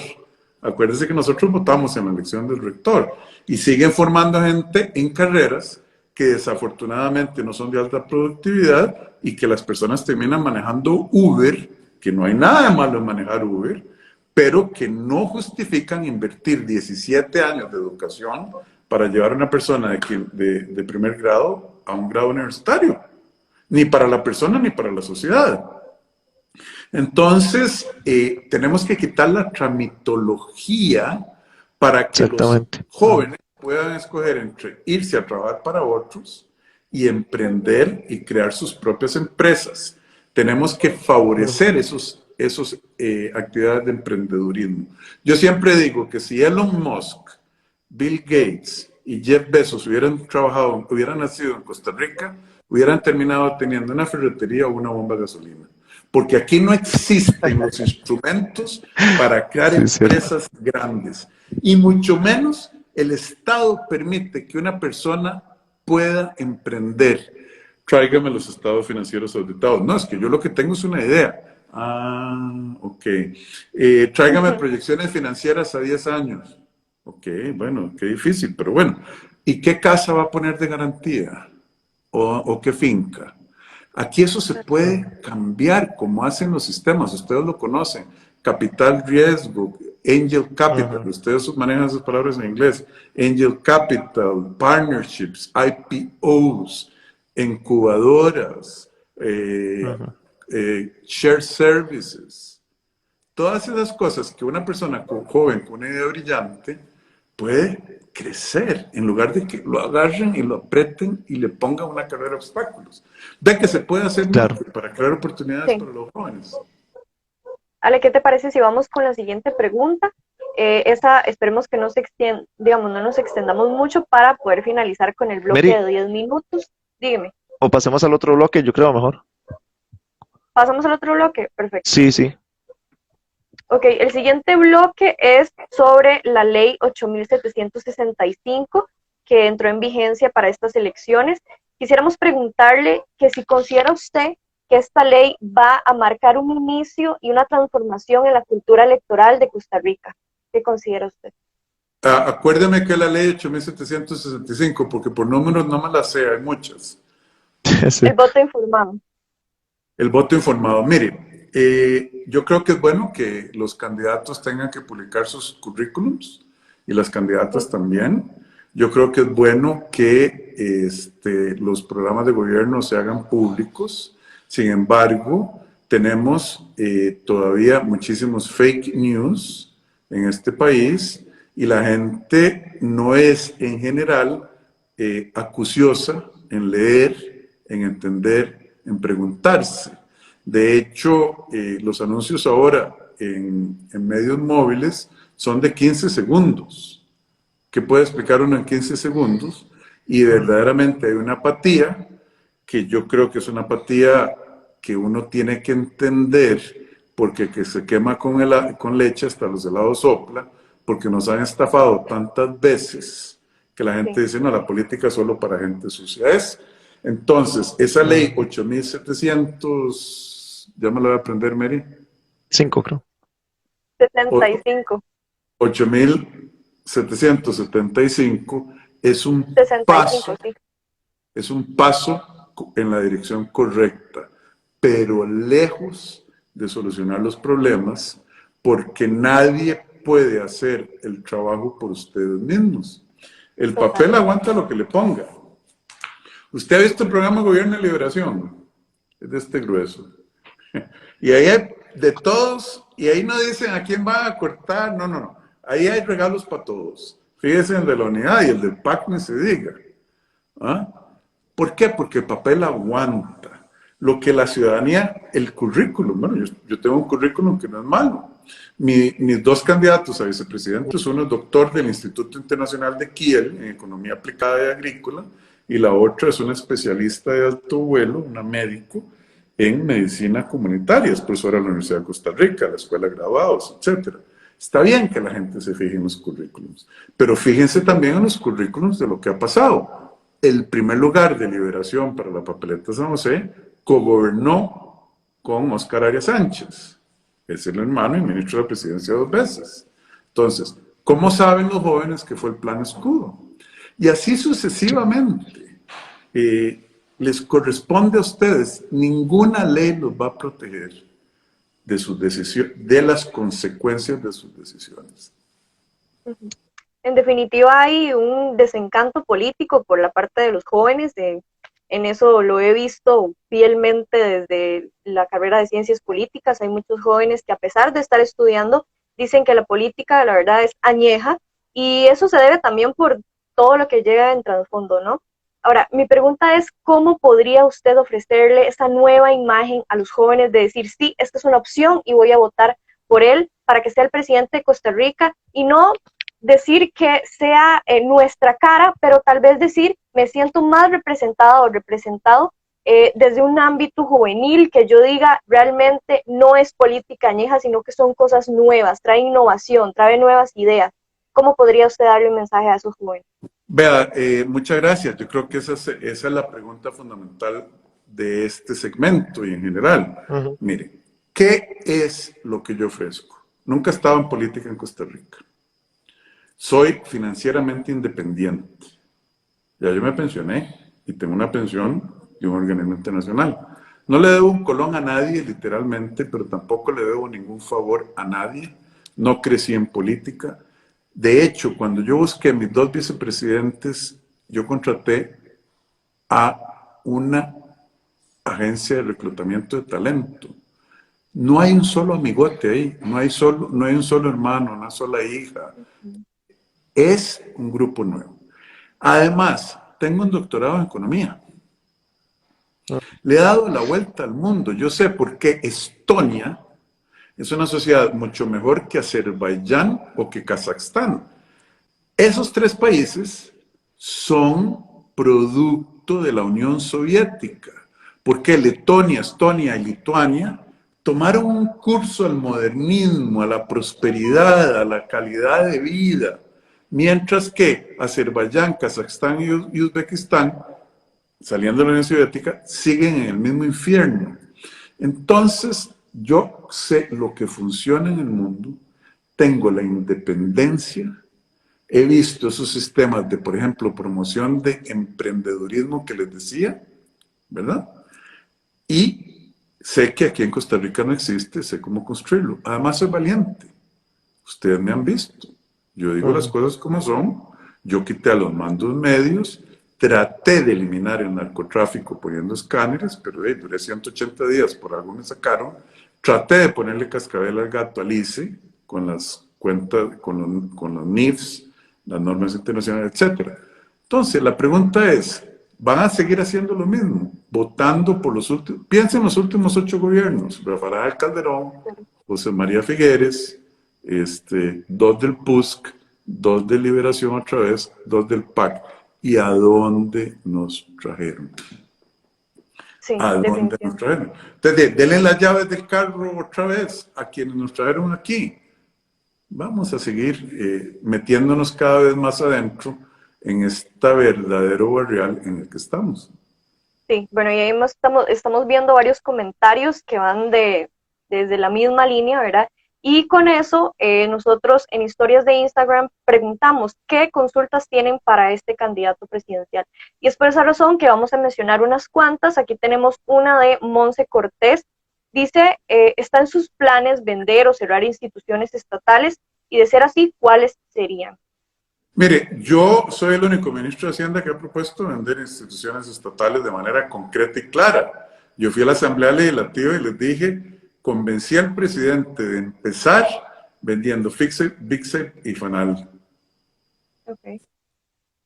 Acuérdense que nosotros votamos en la elección del rector y siguen formando gente en carreras que desafortunadamente no son de alta productividad y que las personas terminan manejando Uber, que no hay nada de malo en manejar Uber, pero que no justifican invertir 17 años de educación para llevar a una persona de primer grado a un grado universitario, ni para la persona ni para la sociedad. Entonces, tenemos que quitar la tramitología para que los jóvenes puedan escoger entre irse a trabajar para otros y emprender y crear sus propias empresas. Tenemos que favorecer esas actividades de emprendedurismo. Yo siempre digo que si Elon Musk, Bill Gates y Jeff Bezos hubieran nacido en Costa Rica, hubieran terminado teniendo una ferretería o una bomba de gasolina. Porque aquí no existen los instrumentos para crear empresas grandes. Y mucho menos el Estado permite que una persona pueda emprender. Tráigame los estados financieros auditados. No, es que yo lo que tengo es una idea. Ah, ok. Tráigame proyecciones financieras a 10 años. Ok, bueno, qué difícil, pero bueno. ¿Y qué casa va a poner de garantía? ¿O qué finca? Aquí eso se puede cambiar como hacen los sistemas, ustedes lo conocen, capital riesgo, angel capital, ustedes manejan esas palabras en inglés, angel capital, partnerships, IPOs, incubadoras, shared services. todas esas cosas que una persona joven con una idea brillante puede crecer, en lugar de que lo agarren y lo aprieten y le pongan una carrera de obstáculos. Ve que se puede hacer Claro. mucho para crear oportunidades Sí. para los jóvenes. Ale, ¿qué te parece si vamos con la siguiente pregunta? Esa esperemos que no se extienda, digamos, no nos extendamos mucho para poder finalizar con el bloque Mary, de 10 minutos. Dígame, o pasemos al otro bloque, yo creo mejor. pasamos al otro bloque. Perfecto. Sí, sí. Ok, el siguiente bloque es sobre la ley 8765 que entró en vigencia para estas elecciones. Quisiéramos preguntarle que si considera usted que esta ley va a marcar un inicio y una transformación en la cultura electoral de Costa Rica. ¿Qué considera usted? Acuérdeme que la ley 8765, porque por números no me la sé, hay muchas. Sí. El voto informado. El voto informado. Mire, yo creo que es bueno que los candidatos tengan que publicar sus currículums y las candidatas también. Yo creo que es bueno que los programas de gobierno se hagan públicos. Sin embargo, tenemos todavía muchísimos fake news en este país y la gente no es en general acuciosa en leer, en entender, en preguntarse. De hecho, los anuncios ahora en medios móviles son de 15 segundos. ¿Qué puede explicar uno en 15 segundos? Y verdaderamente hay una apatía que yo creo que es una apatía que uno tiene que entender porque que se quema con leche hasta los helados sopla, porque nos han estafado tantas veces que la gente dice, no, la política es solo para gente sucia. Entonces, esa ley 8700, ya me la voy a aprender, Mary. 5, creo. 75. 8775 es un 65, paso, sí. es un paso en la dirección correcta, pero lejos de solucionar los problemas, porque nadie puede hacer el trabajo por ustedes mismos. El papel aguanta lo que le ponga. ¿Usted ha visto el programa Gobierno y Liberación? Es de este grueso. Y ahí hay de todos, y ahí no dicen a quién van a cortar, no, no, no. Ahí hay regalos para todos. Fíjense el de la unidad y el del PAC ni se diga. ¿Ah? ¿Por qué? Porque el papel aguanta. Lo que la ciudadanía, el currículum, bueno, yo tengo un currículum que no es malo. Mis dos candidatos a vicepresidentes, uno es doctor del Instituto Internacional de Kiel en Economía Aplicada y Agrícola, y la otra es una especialista de alto vuelo, una médico, en medicina comunitaria, es profesora de la Universidad de Costa Rica, la Escuela de Graduados, etc. Está bien que la gente se fije en los currículums, pero fíjense también en los currículums de lo que ha pasado. El primer lugar de liberación para la papeleta San José cogobernó con Óscar Arias Sánchez, es el hermano y ministro de la presidencia 2 veces. Entonces, ¿cómo saben los jóvenes que fue el plan escudo? Y así sucesivamente. Les corresponde a ustedes, ninguna ley los va a proteger de sus decisiones, de las consecuencias de sus decisiones. En definitiva, hay un desencanto político por la parte de los jóvenes. En eso lo he visto fielmente desde la carrera de ciencias políticas. Hay muchos jóvenes que, a pesar de estar estudiando, dicen que la política, la verdad, es añeja, y eso se debe también por todo lo que llega en trasfondo, ¿no? Ahora, mi pregunta es, ¿cómo podría usted ofrecerle esa nueva imagen a los jóvenes de decir, sí, esta es una opción y voy a votar por él para que sea el presidente de Costa Rica, y no decir que sea nuestra cara, pero tal vez decir, me siento más representada o representado desde un ámbito juvenil, que yo diga, realmente no es política añeja, sino que son cosas nuevas, trae innovación, trae nuevas ideas? ¿Cómo podría usted darle un mensaje a esos jóvenes? Vea, muchas gracias. Yo creo que esa es la pregunta fundamental de este segmento y en general. Mire, ¿qué es lo que yo ofrezco? Nunca he estado en política en Costa Rica. Soy financieramente independiente. Ya yo me pensioné y tengo una pensión de un organismo internacional. No le debo un colón a nadie, literalmente, pero tampoco le debo ningún favor a nadie. No crecí en política. De hecho, cuando yo busqué a mis 2 vicepresidentes, yo contraté a una agencia de reclutamiento de talento. No hay un solo amigote ahí, no hay un solo hermano, una sola hija. Es un grupo nuevo. Además, tengo un doctorado en economía. Le he dado la vuelta al mundo. Yo sé por qué Estonia es una sociedad mucho mejor que Azerbaiyán o que Kazajstán. Esos tres países son producto de la Unión Soviética, porque Letonia, Estonia y Lituania tomaron un curso al modernismo, a la prosperidad, a la calidad de vida, mientras que Azerbaiyán, Kazajstán y Uzbekistán, saliendo de la Unión Soviética, siguen en el mismo infierno. Entonces, yo sé lo que funciona en el mundo, tengo la independencia. He visto esos sistemas de, por ejemplo, promoción de emprendedurismo que les decía, ¿verdad? Y sé que aquí en Costa Rica no existe, sé cómo construirlo. Además, soy valiente. Ustedes me han visto. Yo digo las cosas como son. Yo quité a los mandos medios, traté de eliminar el narcotráfico poniendo escáneres, pero duré 180 días, por algo me sacaron. Traté de ponerle cascabel al gato al ICE con las cuentas, con los NIFs, las normas internacionales, etc. Entonces, la pregunta es, ¿van a seguir haciendo lo mismo? Votando por los últimos, piensen en los últimos 8 gobiernos, Rafael Calderón, José María Figueres, 2 del PUSC, 2 de Liberación otra vez, 2 del PAC. ¿Y a dónde nos trajeron? Sí, ¿A dónde nos trajeron? Entonces, denle las llaves del carro otra vez a quienes nos trajeron aquí. Vamos a seguir metiéndonos cada vez más adentro en este verdadero barrial en el que estamos. Sí, bueno, y ahí estamos viendo varios comentarios que van desde la misma línea, ¿verdad? Y con eso, nosotros en historias de Instagram preguntamos qué consultas tienen para este candidato presidencial. Y es por esa razón que vamos a mencionar unas cuantas. Aquí tenemos una de Monse Cortés. Dice, ¿está en sus planes vender o cerrar instituciones estatales? Y de ser así, ¿cuáles serían? Mire, yo soy el único ministro de Hacienda que ha propuesto vender instituciones estatales de manera concreta y clara. Yo fui a la Asamblea Legislativa y les dije, convencí al presidente de empezar vendiendo Fixit, Bixit y Fanal. Okay.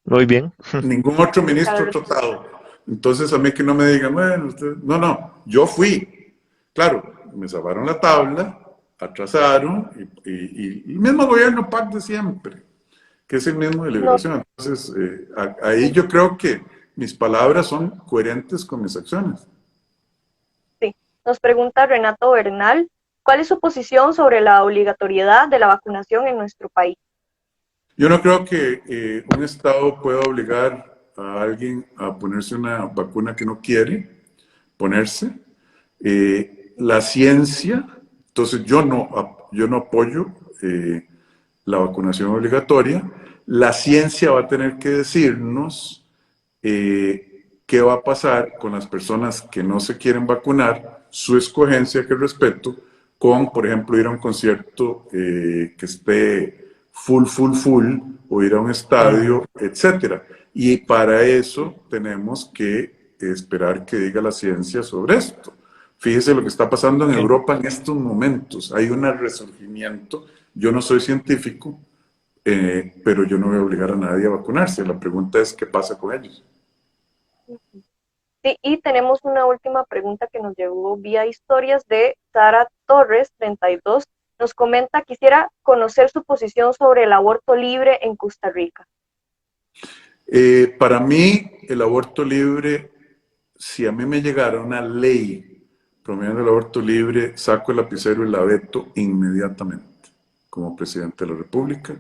Muy bien. Ningún otro ministro ha tratado. Entonces a mí que no me digan, bueno, usted... no, yo fui. Claro, me salvaron la tabla, atrasaron y el mismo gobierno PAC de siempre, que es el mismo de Liberación. Entonces, ahí yo creo que mis palabras son coherentes con mis acciones. Sí. Nos pregunta Renato Bernal, ¿cuál es su posición sobre la obligatoriedad de la vacunación en nuestro país? Yo no creo que un Estado pueda obligar a alguien a ponerse una vacuna que no quiere ponerse. La ciencia, entonces yo no apoyo la vacunación obligatoria. La ciencia va a tener que decirnos qué va a pasar con las personas que no se quieren vacunar, su escogencia que respeto, con, por ejemplo, ir a un concierto que esté full, o ir a un estadio, etcétera. Y para eso tenemos que esperar que diga la ciencia sobre esto. Fíjese lo que está pasando en Europa en estos momentos. Hay un resurgimiento. Yo no soy científico, pero yo no voy a obligar a nadie a vacunarse. La pregunta es, ¿qué pasa con ellos? Sí, y tenemos una última pregunta que nos llegó vía historias de Sara Torres, 32. Nos comenta, quisiera conocer su posición sobre el aborto libre en Costa Rica. Para mí, el aborto libre, si a mí me llegara una ley promoviendo el aborto libre, saco el lapicero y la veto inmediatamente como presidente de la República.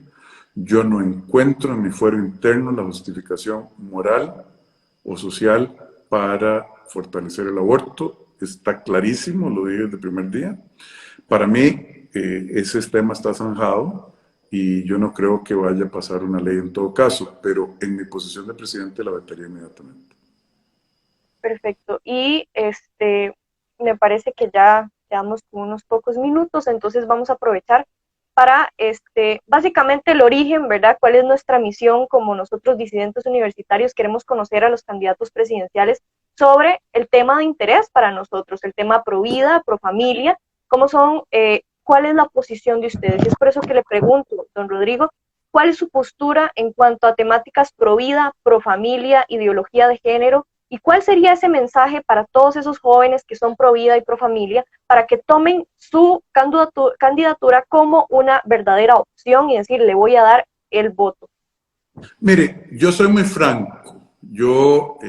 Yo no encuentro en mi fuero interno la justificación moral o social para fortalecer el aborto. Está clarísimo, lo dije desde el primer día. Para mí, ese tema está zanjado y yo no creo que vaya a pasar una ley en todo caso, pero en mi posición de presidente la vetaría inmediatamente. Perfecto. Y me parece que ya quedamos con unos pocos minutos, entonces vamos a aprovechar para básicamente el origen, ¿verdad? ¿Cuál es nuestra misión como nosotros disidentes universitarios? Queremos conocer a los candidatos presidenciales sobre el tema de interés para nosotros, el tema pro vida, pro familia, cómo son, cuál es la posición de ustedes. Y es por eso que le pregunto, don Rodrigo, ¿cuál es su postura en cuanto a temáticas pro vida, pro familia, ideología de género? ¿Y cuál sería ese mensaje para todos esos jóvenes que son pro vida y pro familia para que tomen su candidatura como una verdadera opción y decir, le voy a dar el voto? Mire, yo soy muy franco. Yo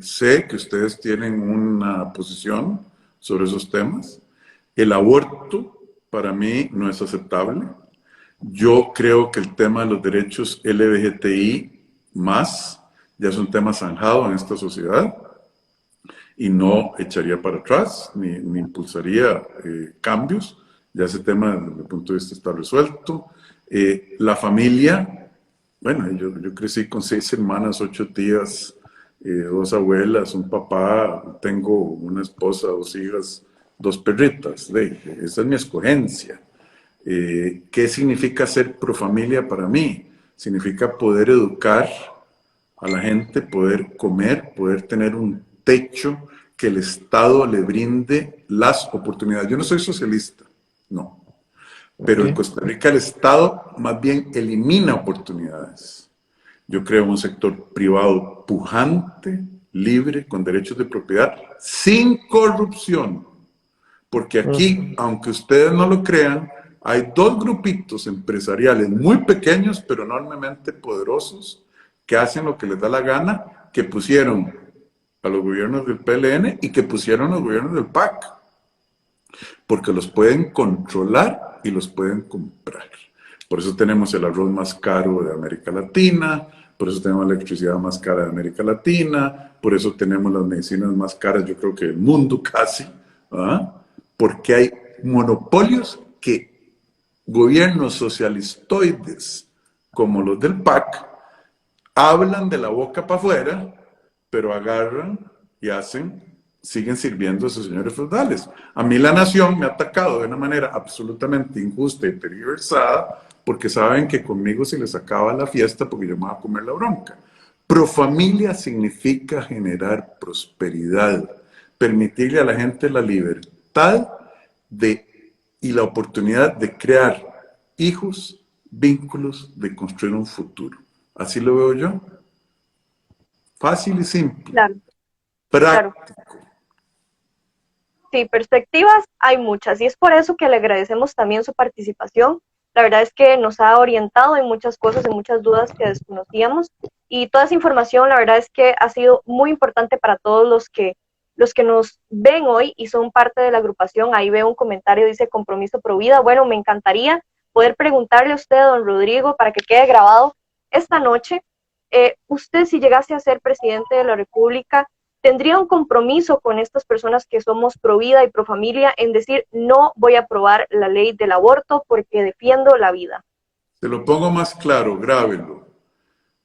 sé que ustedes tienen una posición sobre esos temas. El aborto para mí no es aceptable. Yo creo que el tema de los derechos LGBTI más ya es un tema zanjado en esta sociedad y no echaría para atrás ni impulsaría cambios. Ya ese tema desde mi punto de vista está resuelto. La familia, bueno, yo crecí con 6 hermanas, 8 tías, 2 abuelas, un papá, tengo una esposa, 2 hijas, 2 perritas. Esa es mi escogencia. ¿Qué significa ser pro familia para mí? Significa poder educar a la gente, poder comer, poder tener un techo, que el Estado le brinde las oportunidades. Yo no soy socialista, no. Pero en Costa Rica el Estado más bien elimina oportunidades. Yo creo un sector privado pujante, libre, con derechos de propiedad, sin corrupción. Porque aquí, aunque ustedes no lo crean, hay 2 grupitos empresariales muy pequeños, pero enormemente poderosos, que hacen lo que les da la gana, que pusieron a los gobiernos del PLN y que pusieron a los gobiernos del PAC. Porque los pueden controlar y los pueden comprar. Por eso tenemos el arroz más caro de América Latina, por eso tenemos la electricidad más cara de América Latina, por eso tenemos las medicinas más caras, yo creo que del mundo casi, ¿verdad? Porque hay monopolios que gobiernos socialistoides como los del PAC hablan de la boca para afuera, pero agarran y siguen sirviendo a esos señores feudales. A mí la nación me ha atacado de una manera absolutamente injusta y tergiversada porque saben que conmigo se les acaba la fiesta porque yo me voy a comer la bronca. Profamilia significa generar prosperidad, permitirle a la gente la libertad y la oportunidad de crear hijos, vínculos, de construir un futuro. Así lo veo yo. Fácil y simple. Claro. Práctico. Claro. Sí, perspectivas hay muchas y es por eso que le agradecemos también su participación. La verdad es que nos ha orientado en muchas cosas, en muchas dudas que desconocíamos y toda esa información la verdad es que ha sido muy importante para todos los que nos ven hoy y son parte de la agrupación. Ahí veo un comentario, dice Compromiso Pro Vida. Bueno, me encantaría poder preguntarle a usted, don Rodrigo, para que quede grabado esta noche, usted si llegase a ser presidente de la República, ¿tendría un compromiso con estas personas que somos pro vida y pro familia en decir no voy a aprobar la ley del aborto porque defiendo la vida? Se lo pongo más claro, grábelo.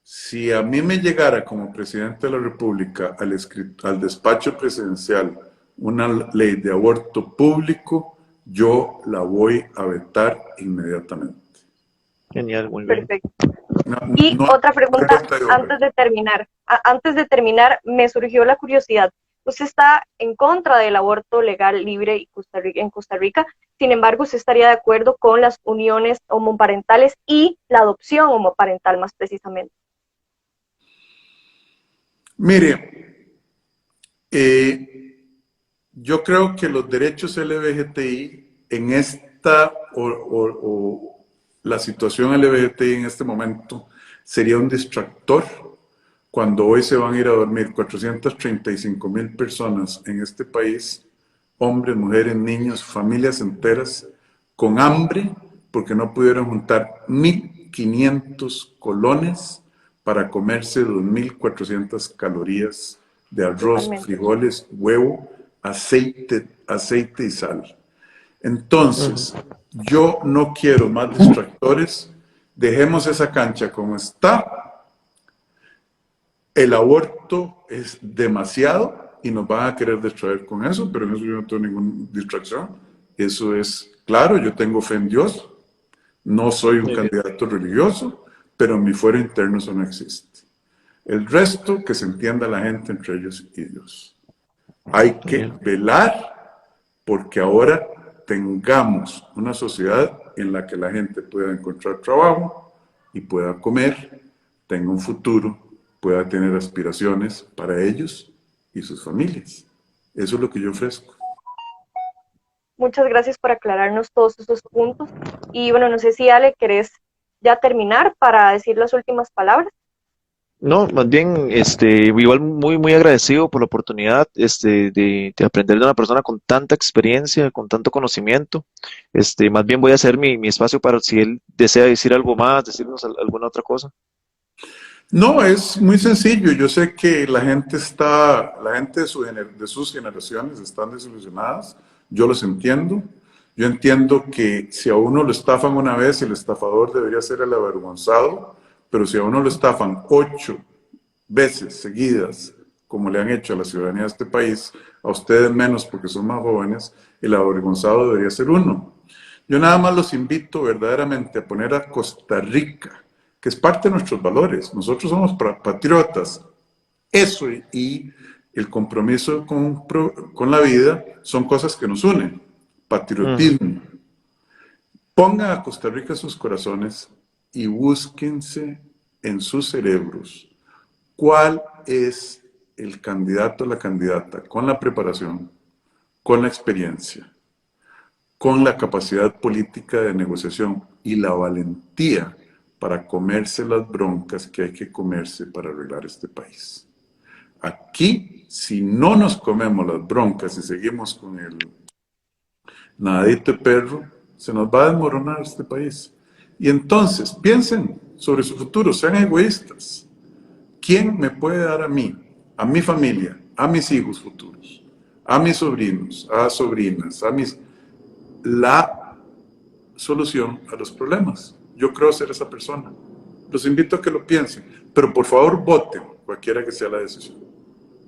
Si a mí me llegara como presidente de la República al despacho presidencial una ley de aborto público, yo la voy a vetar inmediatamente. Genial, muy bien. Perfecto. Y otra pregunta antes de terminar, me surgió la curiosidad. Usted está en contra del aborto legal, libre en Costa Rica, sin embargo, usted estaría de acuerdo con las uniones homoparentales y la adopción homoparental más precisamente. Mire, yo creo que los derechos LGBTI en esta la situación LGBTI en este momento sería un distractor cuando hoy se van a ir a dormir 435,000 personas en este país, hombres, mujeres, niños, familias enteras, con hambre porque no pudieron juntar 1.500 colones para comerse 2.400 calorías de arroz, frijoles, huevo, aceite y sal. Entonces, yo no quiero más distractores, dejemos esa cancha como está. El aborto es demasiado y nos van a querer distraer con eso, pero en eso yo no tengo ninguna distracción. Eso es claro, yo tengo fe en Dios, no soy un candidato religioso, pero en mi fuero interno eso no existe. El resto, que se entienda la gente entre ellos y Dios. Hay que velar porque ahora tengamos una sociedad en la que la gente pueda encontrar trabajo y pueda comer, tenga un futuro, pueda tener aspiraciones para ellos y sus familias. Eso es lo que yo ofrezco. Muchas gracias por aclararnos todos esos puntos. Y bueno, no sé si Ale, querés ya terminar para decir las últimas palabras. No, más bien, igual muy agradecido por la oportunidad, de aprender de una persona con tanta experiencia, con tanto conocimiento. Más bien voy a hacer mi espacio para si él desea decir algo más, decirnos alguna otra cosa. No, es muy sencillo. Yo sé que la gente de sus generaciones están desilusionadas. Yo los entiendo. Yo entiendo que si a uno lo estafan una vez, el estafador debería ser el avergonzado, pero si a uno lo estafan 8 veces seguidas, como le han hecho a la ciudadanía de este país, a ustedes menos porque son más jóvenes, el avergonzado debería ser uno. Yo nada más los invito verdaderamente a poner a Costa Rica, que es parte de nuestros valores. Nosotros somos patriotas. Eso y el compromiso con la vida son cosas que nos unen. Patriotismo. Pongan a Costa Rica en sus corazones y búsquense en sus cerebros cuál es el candidato o la candidata con la preparación, con la experiencia, con la capacidad política de negociación y la valentía para comerse las broncas que hay que comerse para arreglar este país. Aquí, si no nos comemos las broncas y seguimos con el nadadito de perro, se nos va a desmoronar este país. Y entonces, piensen sobre su futuro, sean egoístas. ¿Quién me puede dar a mí, a mi familia, a mis hijos futuros, a mis sobrinos, a sobrinas, la solución a los problemas? Yo creo ser esa persona. Los invito a que lo piensen, pero por favor voten, cualquiera que sea la decisión.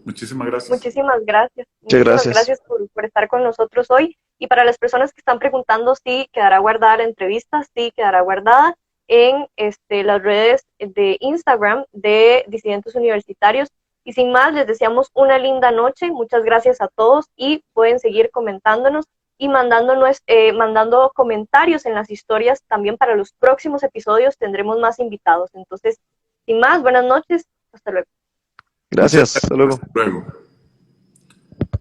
Muchísimas gracias. Muchísimas gracias. Muchas Muchísimas gracias. gracias por estar con nosotros hoy. Y para las personas que están preguntando si quedará guardada la entrevista, sí quedará guardada en las redes de Instagram de Disidentes Universitarios. Y sin más, les deseamos una linda noche. Muchas gracias a todos y pueden seguir comentándonos y mandando comentarios en las historias. También para los próximos episodios tendremos más invitados. Entonces, sin más, buenas noches. Hasta luego. Gracias. Hasta luego. Hasta luego.